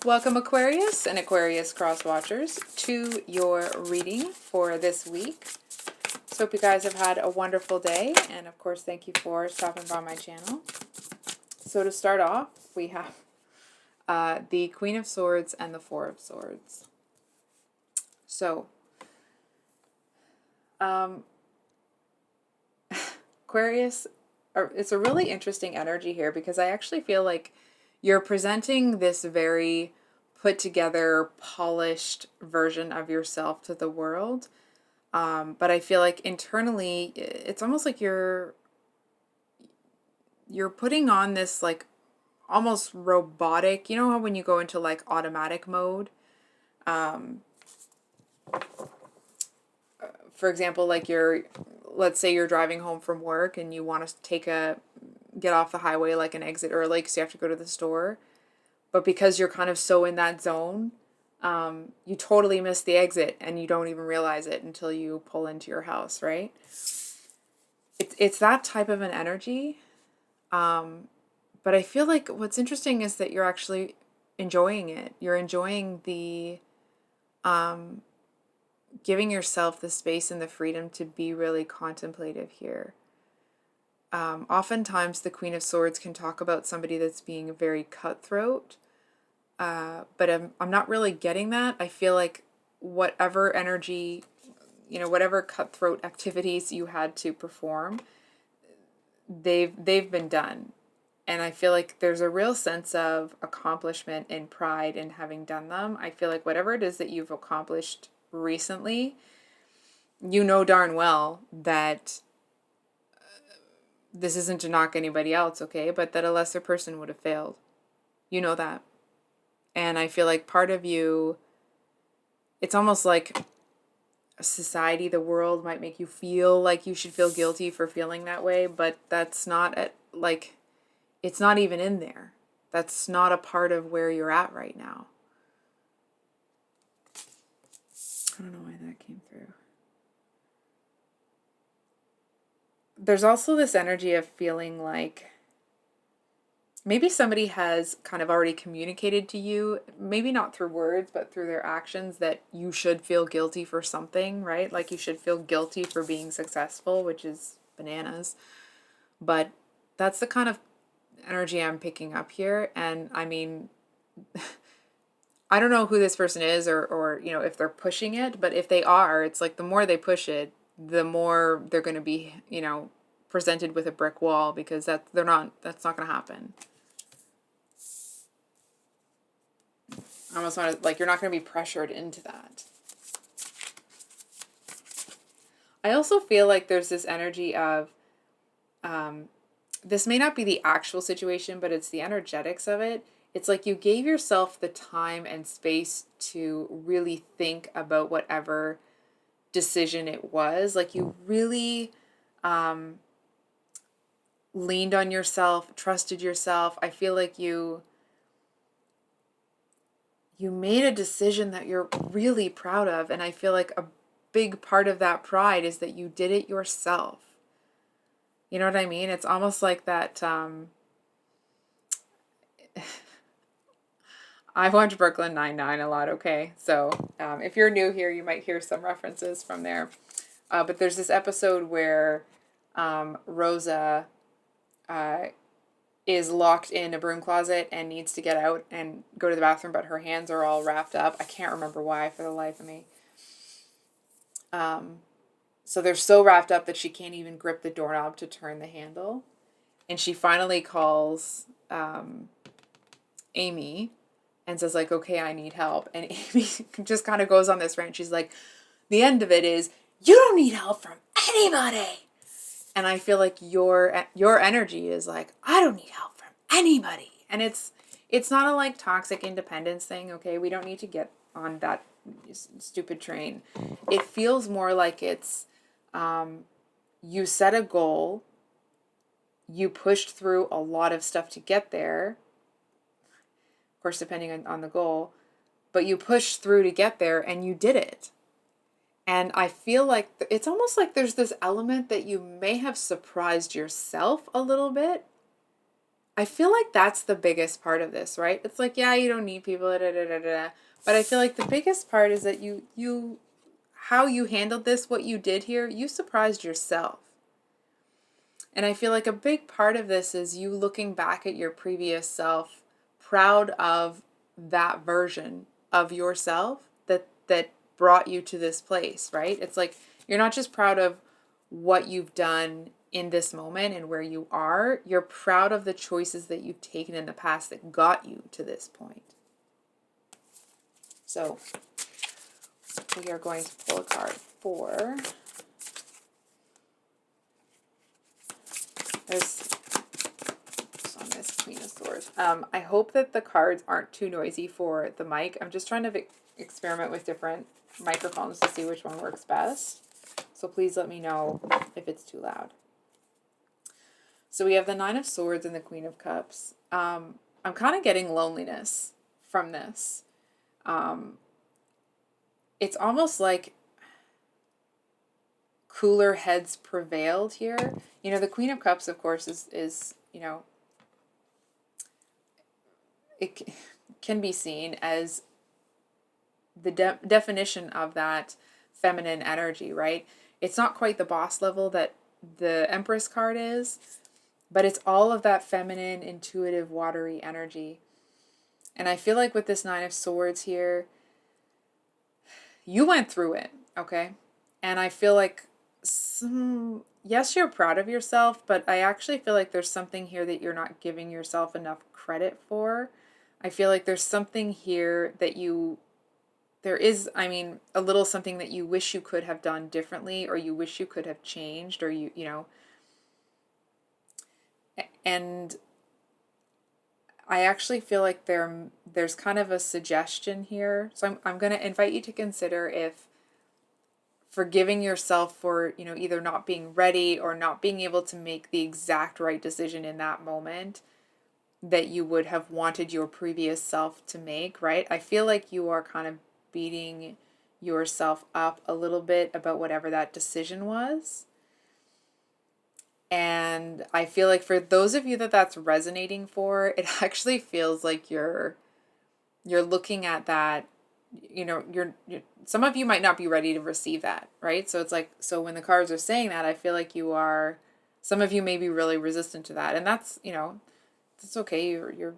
Welcome Aquarius and Aquarius cross watchers to your reading for this week. So hope you guys have had a wonderful day, and of course thank you for stopping by my channel. So to start off, we have the Queen of Swords and the Four of Swords. So Aquarius, it's a really interesting energy here because I actually feel like you're presenting this very put together, polished version of yourself to the world. But I feel like internally, it's almost like you're putting on this like almost robotic, you know how when you go into like automatic mode, for example, like let's say you're driving home from work and you want to get off the highway like an exit early because you have to go to the store. But because you're kind of so in that zone, you totally miss the exit and you don't even realize it until you pull into your house, right? It's that type of an energy. But I feel like what's interesting is that you're actually enjoying it. You're enjoying the giving yourself the space and the freedom to be really contemplative here. Oftentimes the Queen of Swords can talk about somebody that's being very cutthroat, but I'm not really getting that. I feel like whatever energy, whatever cutthroat activities you had to perform, they've been done. And I feel like there's a real sense of accomplishment and pride in having done them. I feel like whatever it is that you've accomplished recently, you know darn well that this isn't to knock anybody else, okay? But that a lesser person would have failed. You know that. And I feel like part of you, it's almost like society, the world might make you feel like you should feel guilty for feeling that way, but that's not it's not even in there. That's not a part of where you're at right now. I don't know why that came through. There's also this energy of feeling like maybe somebody has kind of already communicated to you, maybe not through words, but through their actions, that you should feel guilty for something, right? Like you should feel guilty for being successful, which is bananas. But that's the kind of energy I'm picking up here. And I mean, I don't know who this person is or if they're pushing it, but if they are, it's like the more they push it, the more they're going to be, presented with a brick wall, because that's not going to happen. I almost want to, like, you're not going to be pressured into that. I also feel like there's this energy of, this may not be the actual situation, but it's the energetics of it. It's like you gave yourself the time and space to really think about whatever decision it was. Like you really leaned on yourself, trusted yourself. I feel like you made a decision that you're really proud of. And I feel like a big part of that pride is that you did it yourself. You know what I mean? It's almost like that. I watch Brooklyn Nine-Nine a lot, okay? So if you're new here, you might hear some references from there. But there's this episode where Rosa is locked in a broom closet and needs to get out and go to the bathroom, but her hands are all wrapped up. I can't remember why for the life of me. So they're so wrapped up that she can't even grip the doorknob to turn the handle. And she finally calls Amy and says, like, okay, I need help. And Amy just kind of goes on this rant. She's like, the end of it is, you don't need help from anybody. And I feel like your energy is like, I don't need help from anybody. And it's not a like toxic independence thing, okay? We don't need to get on that stupid train. It feels more like it's you set a goal, you pushed through a lot of stuff to get there, of course depending on the goal, but you pushed through to get there and you did it. And I feel like it's almost like there's this element that you may have surprised yourself a little bit. I feel like that's the biggest part of this, right? It's like, yeah, you don't need people, da, da, da, da. But I feel like the biggest part is that how you handled this, what you did here, you surprised yourself. And I feel like a big part of this is you looking back at your previous self, proud of that version of yourself that brought you to this place, right? It's like you're not just proud of what you've done in this moment and where you are, you're proud of the choices that you've taken in the past that got you to this point. So we are going to pull a card for... There's on this Queen of Swords. I hope that the cards aren't too noisy for the mic. I'm just trying to experiment with different microphones to see which one works best. So please let me know if it's too loud. So we have the Nine of Swords and the Queen of Cups. I'm kind of getting loneliness from this. It's almost like cooler heads prevailed here. You know, the Queen of Cups, of course, is you know, it can be seen as the definition of that feminine energy, right? It's not quite the boss level that the Empress card is, but it's all of that feminine, intuitive, watery energy. And I feel like with this Nine of Swords here, you went through it, okay? And I feel like, yes, you're proud of yourself, but I actually feel like there's something here that you're not giving yourself enough credit for. I feel like there's something here that there is, I mean, a little something that you wish you could have done differently, or you wish you could have changed, or you know. And I actually feel like there's kind of a suggestion here. So I'm going to invite you to consider if forgiving yourself for, you know, either not being ready or not being able to make the exact right decision in that moment that you would have wanted your previous self to make, right? I feel like you are kind of beating yourself up a little bit about whatever that decision was. And I feel like for those of you that that's resonating for, it actually feels like you're looking at that, you know, you're some of you might not be ready to receive that, right? So it's like, so when the cards are saying that, I feel like some of you may be really resistant to that. And that's, you know, that's okay. You're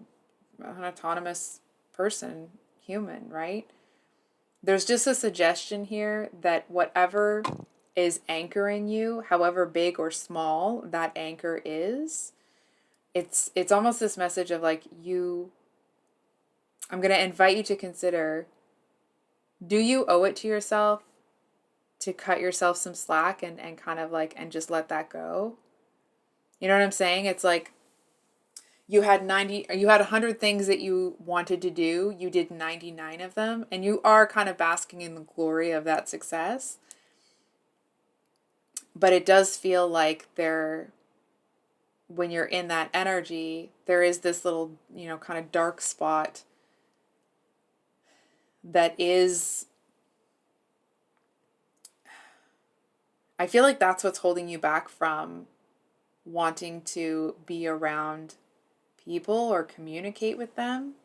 an autonomous person, human, right? There's just a suggestion here that whatever is anchoring you, however big or small that anchor is, it's almost this message of like I'm going to invite you to consider, do you owe it to yourself to cut yourself some slack and kind of like, and just let that go? You know what I'm saying? It's like you had 100 things that you wanted to do. You did 99 of them, and you are kind of basking in the glory of that success. But it does feel like when you're in that energy, there is this little, you know, kind of dark spot that is, I feel like that's what's holding you back from wanting to be around people or communicate with them.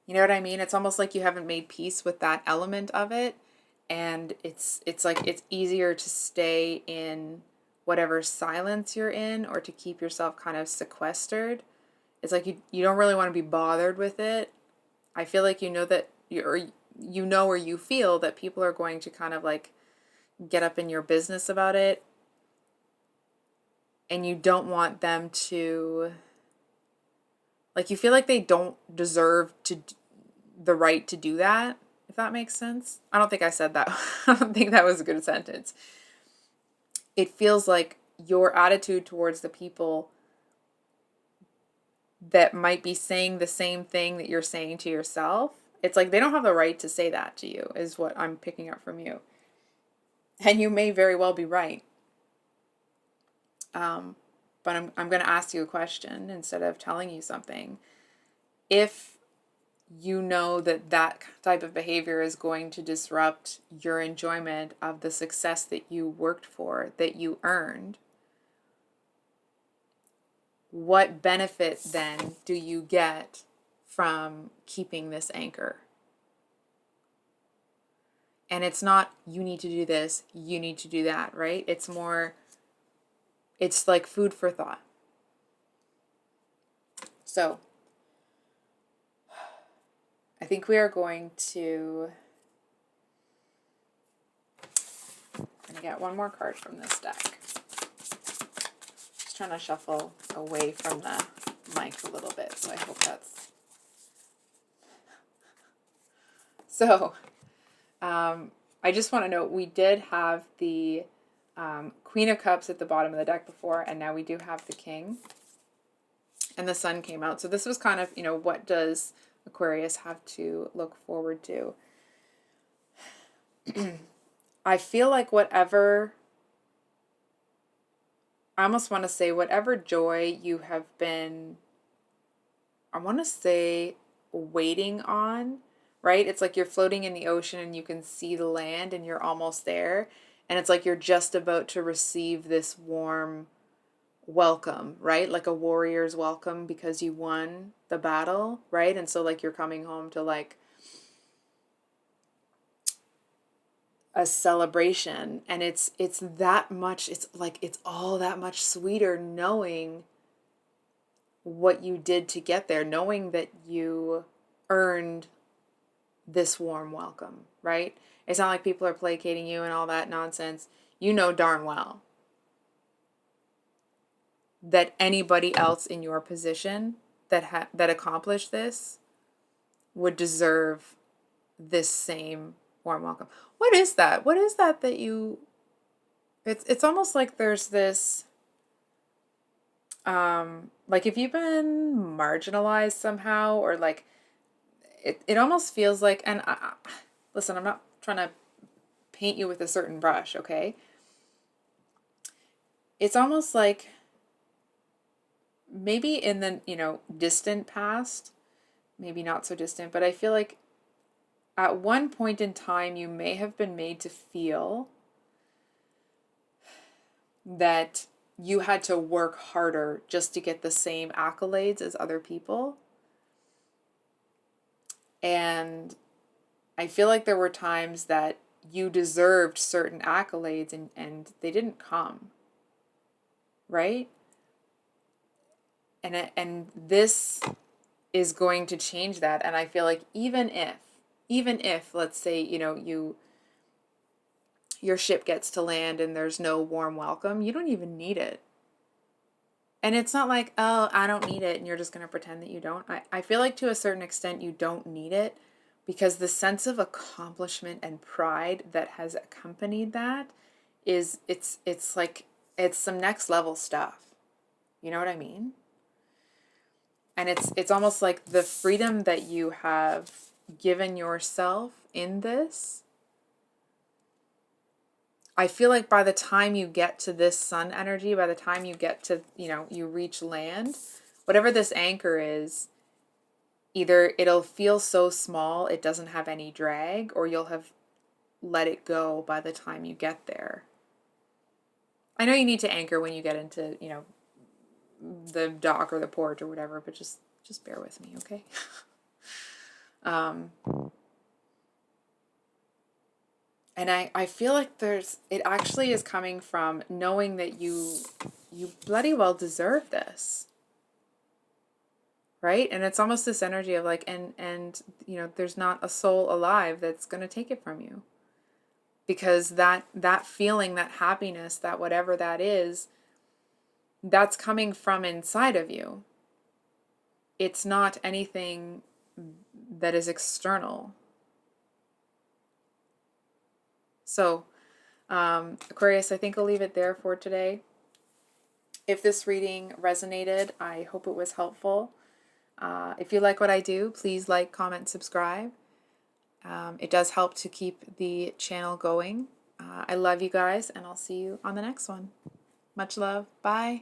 You know what I mean? It's almost like you haven't made peace with that element of it. And it's like it's easier to stay in whatever silence you're in, or to keep yourself kind of sequestered. It's like you don't really want to be bothered with it. I feel like you know that or you feel that people are going to kind of like get up in your business about it, and you don't want them to, like, you feel like they don't deserve the right to do that. If that makes sense. I don't think I said that. I don't think that was a good sentence. It feels like your attitude towards the people that might be saying the same thing that you're saying to yourself, it's like they don't have the right to say that to you, is what I'm picking up from you. And you may very well be right. But I'm going to ask you a question instead of telling you something. If you know that type of behavior is going to disrupt your enjoyment of the success that you worked for, that you earned, what benefit then do you get from keeping this anchor? And it's not, you need to do this, you need to do that, right? It's more, it's like food for thought. So, I think we are going to get one more card from this deck. Just trying to shuffle away from the mic a little bit, so I hope that's... So, I just want to note, we did have the Queen of Cups at the bottom of the deck before, and now we do have the King. And the Sun came out. So this was kind of, what does Aquarius have to look forward to? I feel like whatever joy you have been, I want to say, waiting on, right? It's like you're floating in the ocean and you can see the land and you're almost there. And it's like you're just about to receive this warm welcome, right? Like a warrior's welcome because you won the battle, right? And so like you're coming home to like a celebration, and it's that much, it's like it's all that much sweeter knowing what you did to get there, knowing that you earned this warm welcome, right? It's not like people are placating you and all that nonsense. You know darn well that anybody else in your position that accomplished this would deserve this same warm welcome. What is that? What is that you... It's almost like there's this... like if you've been marginalized somehow, or like... It almost feels like... And listen, I'm not trying to paint you with a certain brush, okay? It's almost like... maybe in the, distant past, maybe not so distant, but I feel like at one point in time, you may have been made to feel that you had to work harder just to get the same accolades as other people. And I feel like there were times that you deserved certain accolades and they didn't come, right? And this is going to change that. And I feel like even if let's say, your ship gets to land and there's no warm welcome, you don't even need it. And it's not like, oh, I don't need it, and you're just going to pretend that you don't. I feel like to a certain extent you don't need it, because the sense of accomplishment and pride that has accompanied that is, it's like, it's some next level stuff. You know what I mean? And it's almost like the freedom that you have given yourself in this. I feel like by the time you get to this sun energy, by the time you get to, you reach land, whatever this anchor is, either it'll feel so small it doesn't have any drag, or you'll have let it go by the time you get there. I know you need to anchor when you get into, the dock or the port or whatever, but just bear with me, okay? And I feel like it actually is coming from knowing that you bloody well deserve this, right? And it's almost this energy of like, and there's not a soul alive that's going to take it from you, because that feeling, that happiness, that whatever that is, that's coming from inside of you. It's not anything that is external. So, Aquarius, I think I'll leave it there for today. If this reading resonated, I hope it was helpful. If you like what I do, please like, comment, subscribe. It does help to keep the channel going. I love you guys, and I'll see you on the next one. Much love. Bye.